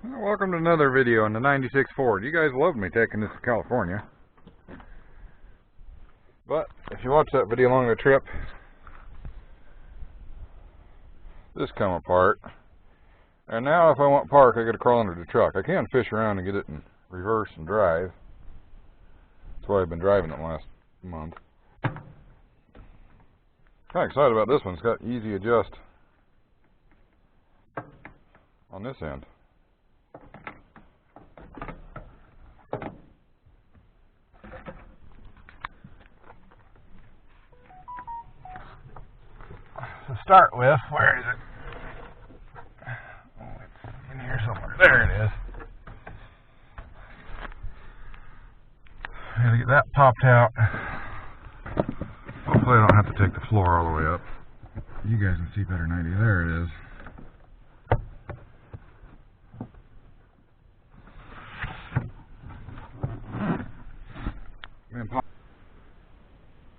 Well, welcome to another video on the 96 Ford. You guys loved me taking this to California. But if you watch that video along the trip, this come apart. And now if I want park, I gotta crawl under the truck. I can fish around and get it in reverse and drive. That's why I've been driving it last month. Kinda excited about this one. It's got easy adjust on this end. To start with, where is it? Oh, it's in here somewhere. There it is. I gotta get that popped out. Hopefully I don't have to take the floor all the way up. You guys can see better than I do. There it is.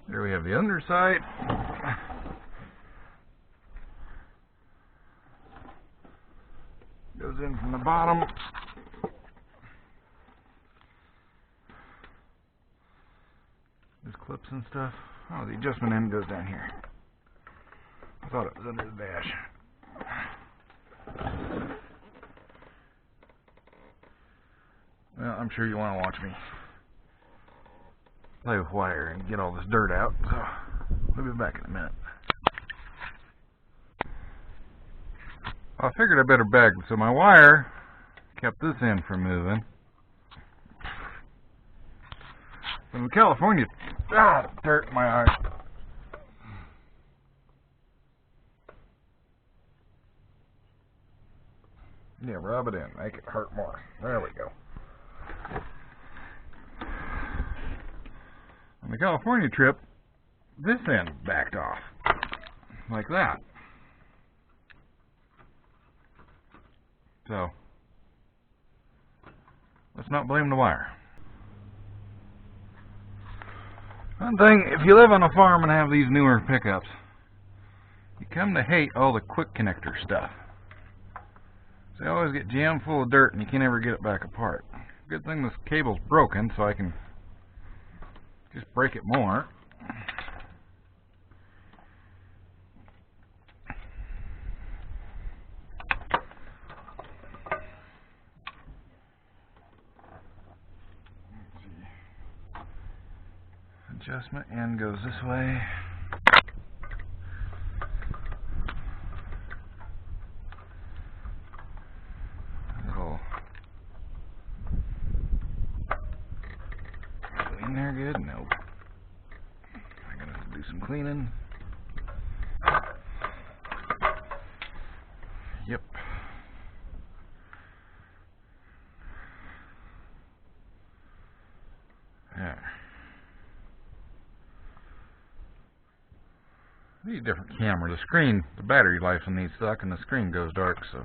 There we have the underside. Goes in from the bottom. There's clips and stuff. Oh, the adjustment end goes down here. I thought it was under the dash. Well, I'm sure you want to watch me play with wire and get all this dirt out, so we'll be back in a minute. I figured I better bag, so my wire kept this end from moving. In California, dirt in my eye. Yeah, rub it in, make it hurt more. There we go. On the California trip, this end backed off, like that. So, let's not blame the wire. One thing, if you live on a farm and have these newer pickups, you come to hate all the quick connector stuff. They always get jammed full of dirt and you can't ever get it back apart. Good thing this cable's broken so I can just break it more. Adjustment end goes this way. Little clean there good? Nope. I gotta do some cleaning. Yep. There. I need a different camera. The screen, the battery life on these suck, and the screen goes dark, so.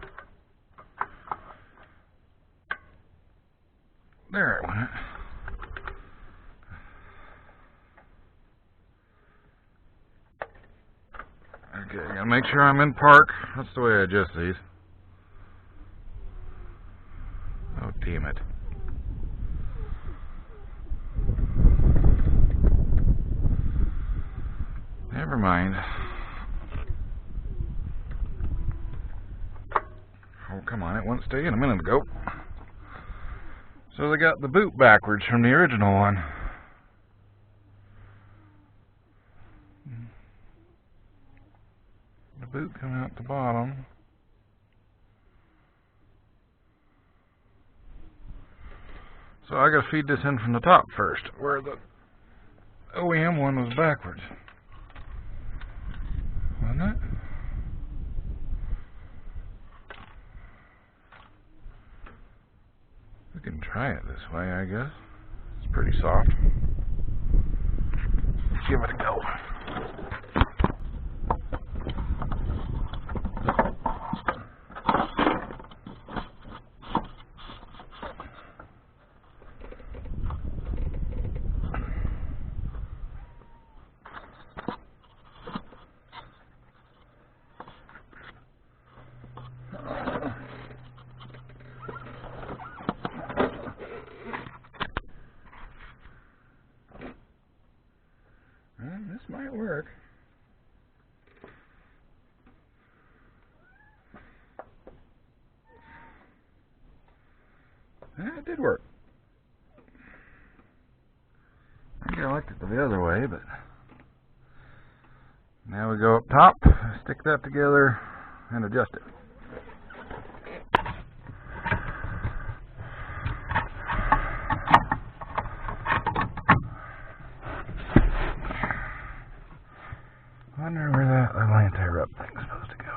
There it went. Okay, gotta make sure I'm in park. That's the way I adjust these. Oh, damn it. Never mind. Oh, come on, it won't stay in a minute ago. So they got the boot backwards from the original one. The boot coming out the bottom. So I gotta feed this in from the top first, where the OEM one was backwards. Wasn't it? We can try it this way, I guess. It's pretty soft. Let's give it a go. It did work. I think I liked it the other way, but now we go up top, stick that together, and adjust it. I wonder where that little anti-rub thing's supposed to go.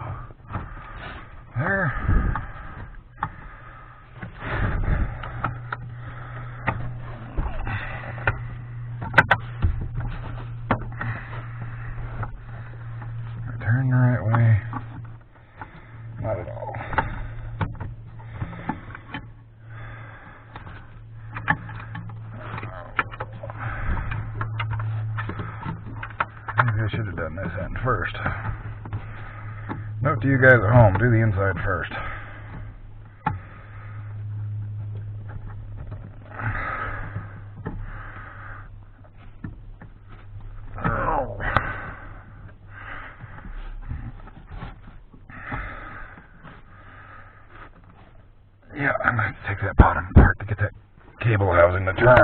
There. Turn the right way. Not at all. Maybe I should have done this end first. Note to you guys at home, do the inside first. Yeah, I'm going to take that bottom part to get that cable housing to turn.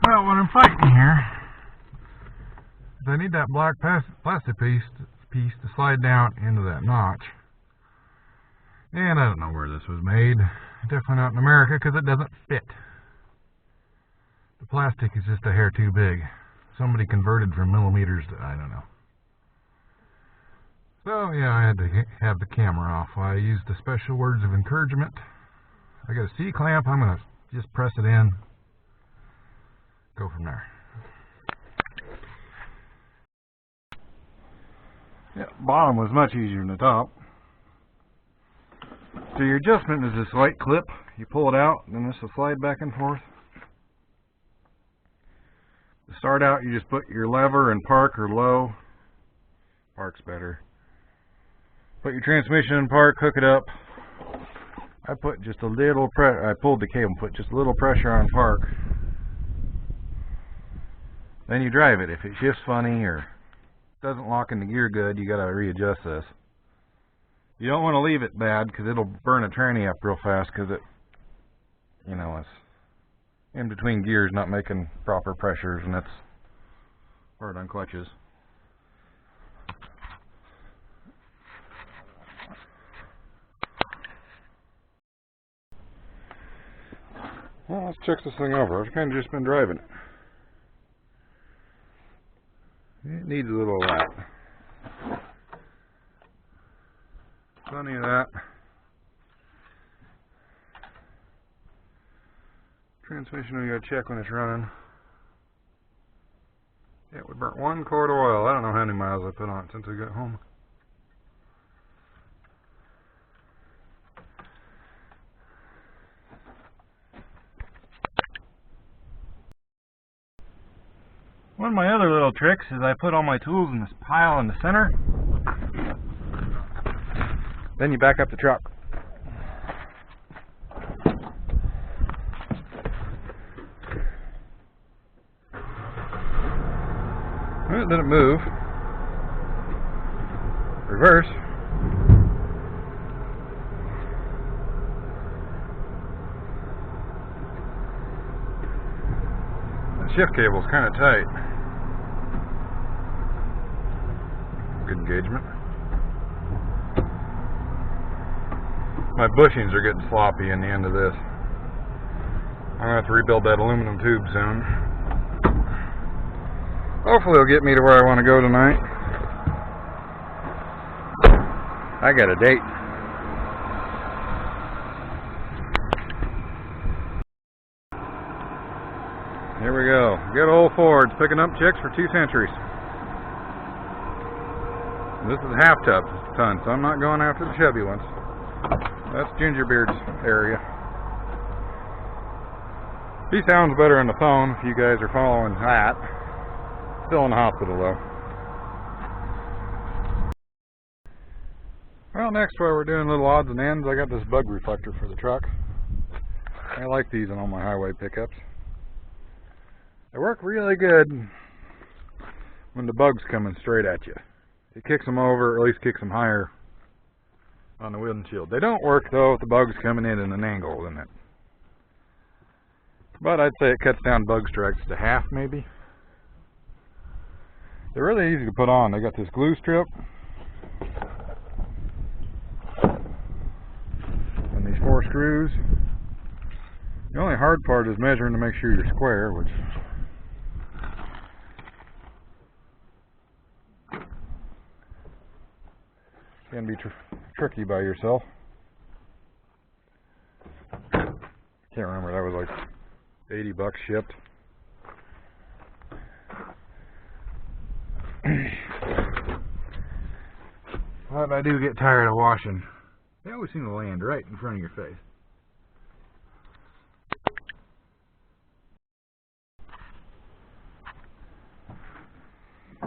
Well, what I'm fighting here is I need that black plastic piece to slide down into that notch. And I don't know where this was made. Definitely not in America because it doesn't fit. The plastic is just a hair too big. Somebody converted from millimeters to, I don't know. So, yeah, I had to have the camera off. I used the special words of encouragement. I got a C-clamp. I'm going to just press it in. Go from there. Yeah, bottom was much easier than the top. So your adjustment is this white clip. You pull it out, and then this will slide back and forth. To start out, you just put your lever in park or low. Park's better. Put your transmission in park, hook it up. I put just a little I pulled the cable, put just a little pressure on park. Then you drive it. If it shifts funny or doesn't lock in the gear good, you gotta readjust this. You don't want to leave it bad because it'll burn a tranny up real fast because it, you know, it's in between gears, not making proper pressures, and that's hard on clutches. Well, let's check this thing over. I've kind of just been driving it. It needs a little of that. Plenty of that. Transmission we gotta check when it's running. Yeah, we burnt 1 quart of oil. I don't know how many miles I put on it since we got home. One of my other little tricks is I put all my tools in this pile in the center. Then you back up the truck. Well, it didn't move. Reverse. The shift cable's kind of tight. Good engagement. My bushings are getting sloppy in the end of this. I'm going to have to rebuild that aluminum tube soon. Hopefully it'll get me to where I want to go tonight. I got a date. Here we go. Good old Ford's picking up chicks for 2 centuries. This is half ton, so I'm not going after the chubby ones. That's Gingerbeard's area. He sounds better on the phone if you guys are following that. Still in the hospital though. Well, next while we're doing little odds and ends, I got this bug reflector for the truck. I like these on all my highway pickups. They work really good when the bug's coming straight at you. It kicks them over, or at least kicks them higher on the windshield. They don't work though if the bug's coming in an angle, isn't it? But I'd say it cuts down bug strikes to half maybe. They're really easy to put on. They got this glue strip and these 4 screws. The only hard part is measuring to make sure you're square, which can be tricky by yourself. Can't remember, that was like 80 bucks shipped. But I do get tired of washing. They always seem to land right in front of your face.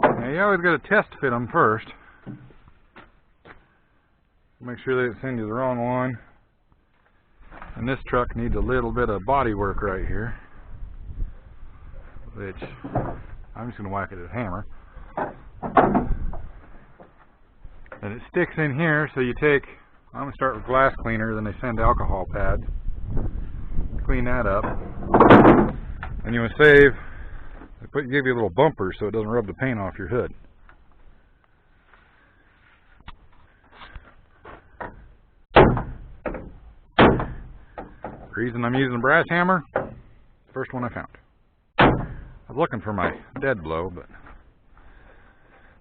Now you always got to test fit them first. Make sure they don't send you the wrong one. And this truck needs a little bit of body work right here, which I'm just going to whack it with a hammer. And it sticks in here, so you take, I'm going to start with glass cleaner, then they send alcohol pads. Clean that up. And you want to save, they give you a little bumper so it doesn't rub the paint off your hood. The reason I'm using a brass hammer, first one I found. I was looking for my dead blow, but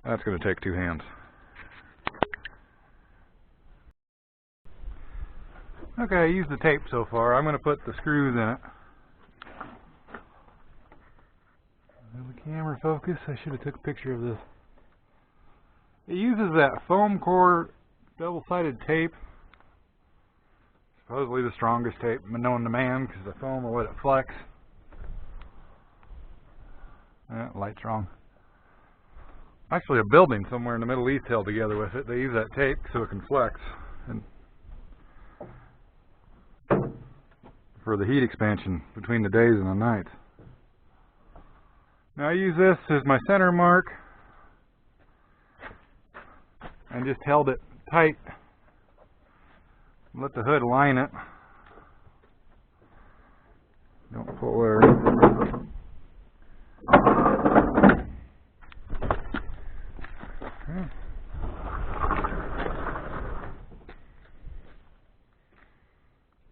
that's going to take 2 hands. Okay, I used the tape so far. I'm going to put the screws in it. Will the camera focus? I should have took a picture of this. It uses that foam core double-sided tape. Supposedly the strongest tape known to man because the foam will let it flex. Light's wrong. Actually, a building somewhere in the Middle East held together with it. They use that tape so it can flex and for the heat expansion between the days and the nights. Now I use this as my center mark and just held it tight. Let the hood line it. Don't pull there.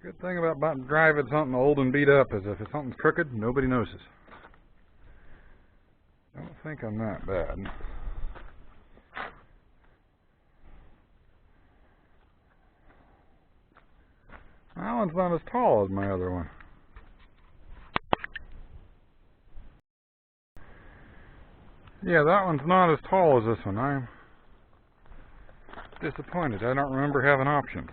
Good thing about driving something old and beat up is if something's crooked, nobody notices. I don't think I'm that bad. That one's not as tall as my other one. Yeah, that one's not as tall as this one. I'm disappointed. I don't remember having options.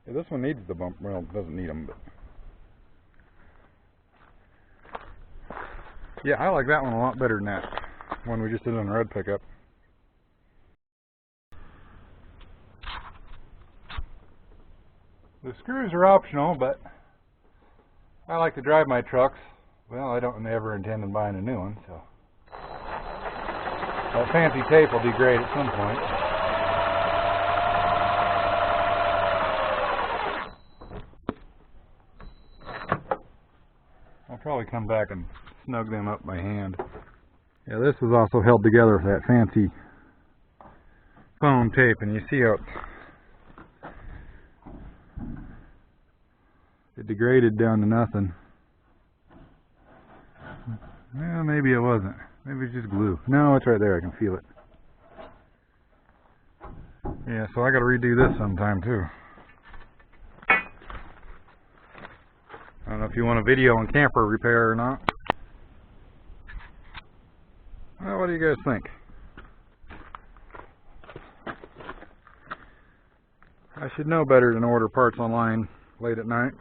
Yeah, this one needs the bump. Well, it doesn't need them, but yeah, I like that one a lot better than that one we just did on the red pickup. The screws are optional, but I like to drive my trucks. Well, I don't ever intend on buying a new one, so that fancy tape will degrade at some point. I'll probably come back and snug them up by hand. Yeah, this was also held together with that fancy foam tape, and you see how it degraded down to nothing. Well, maybe it wasn't. Maybe it's just glue. No, it's right there. I can feel it. Yeah, so I got to redo this sometime too. I don't know if you want a video on camper repair or not. Well, what do you guys think? I should know better than order parts online late at night.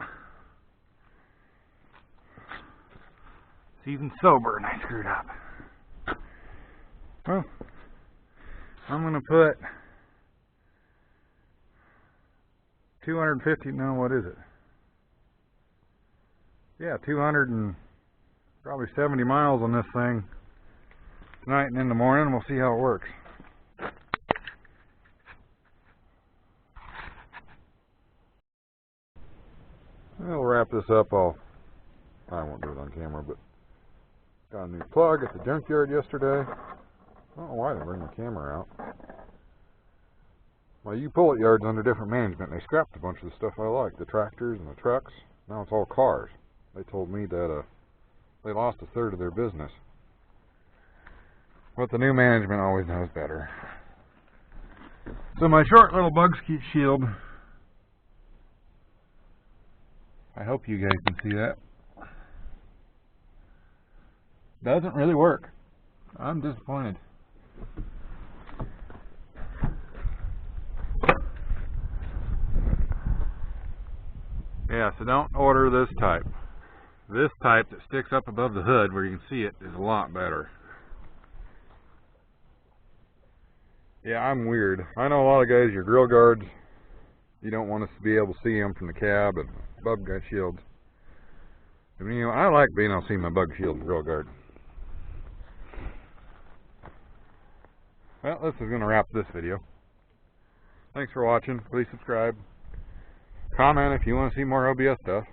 It's even sober and I screwed up. Well, I'm going to put 250, no, what is it? Yeah, 200 and probably 70 miles on this thing tonight and in the morning. We'll see how it works. We'll wrap this up. I won't do it on camera, but got a new plug at the junkyard yesterday. I don't know why I didn't bring the camera out. My U-Pullet yard's under different management. They scrapped a bunch of the stuff I like, the tractors and the trucks. Now it's all cars. They told me that they lost a third of their business. But the new management always knows better. So my short little bug shield, I hope you guys can see that, doesn't really work. I'm disappointed. Yeah, so don't order this type. This type that sticks up above the hood where you can see it is a lot better. Yeah, I'm weird. I know a lot of guys, your grill guards, you don't want us to be able to see them from the cab, and bug shields. I mean, you know, I like being able to see my bug shield and grill guard. Well, this is going to wrap this video. Thanks for watching. Please subscribe. Comment if you want to see more OBS stuff.